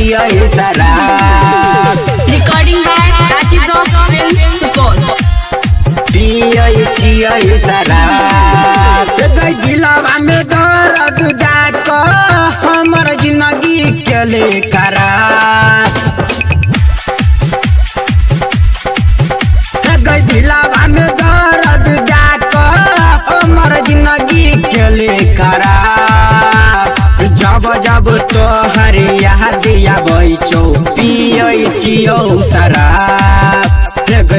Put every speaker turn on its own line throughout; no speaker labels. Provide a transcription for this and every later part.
छियै शराब।
Recording by Rajiv Rock Films Support.
पियै छियै शराब। दिलवा में दर्द जाको हमर जिंदगी के ले खराब। दिलवा में दर्द जाको हमर जिंदगी के ले खराब। जब जब तोहर याद आबै छौ पियै छियौ शराब। जब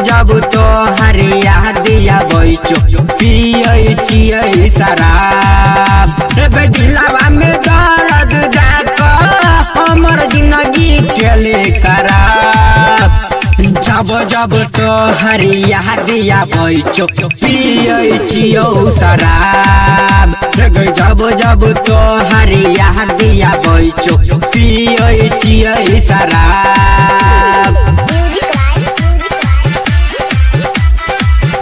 जब तोहर याद आबै छौ पियै छियै शराब। दिलवा में दर्द जाको हमर जिंदगी के ले खराब। जब जब तोहर याद आबै छौ पियै छियौ शराब। जब जब तोहर याद आबै छौ पियै छियै शराब।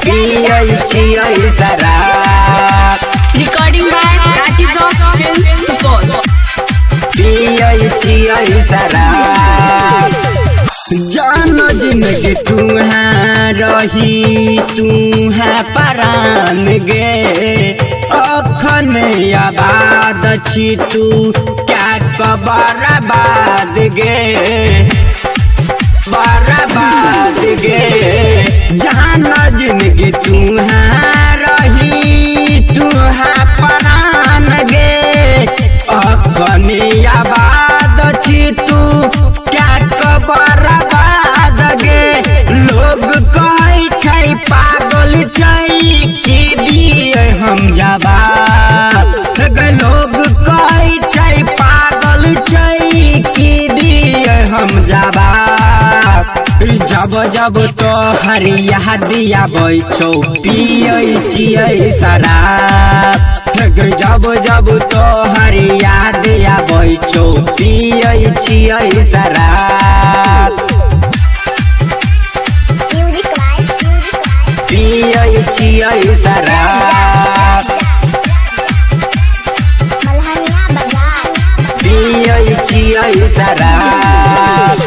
पियै छियै शराब।
Recording by Rajiv Rock Films Support.
पियै छियै शराब। जान जिंदगी तू है रही तू है परान गे। अखन आबाद छी तू क्या बर्बाद गे बर्बाद गे। जान जिंदगी तू है रही तू है परान गे। अखन आबाद छी तू क्या बर्बाद गे। लोग कहै छै पागल छै कि दिए हम जवाब। लोग कहै छै पागल छै कि दिए हम जवाब। जब जब तोहर याद आबै छौ पियै छियै शराब। जब जब तोहर याद आबै छौ पियै छियै शराब। पियै छियै शराब। पियै छियै शराब।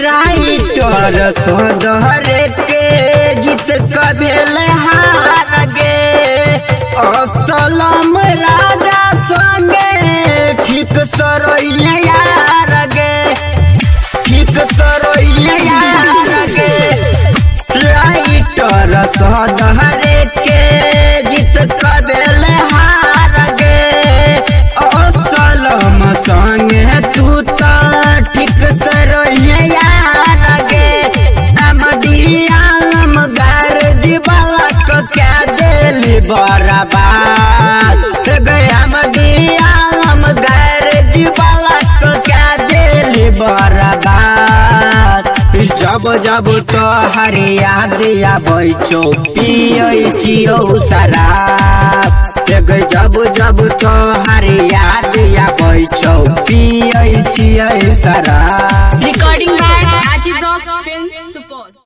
राइटर सोदहर के गीत कभेल हार गे। असलम राजा संगे ठीक सरोइया यार गे ठीक सरोइया यार गे। राइटर सोदहर के गीत कभेल हार गे। असलम संगे तू तो ठीक सरोइया यार गे। आलम गार दीवाला को क्या दिली बर्बाद। आलम गार दीवाला को क्या दिली बर्बाद। जब जब तोहर याद आबै छौ पियै छियौ शराब।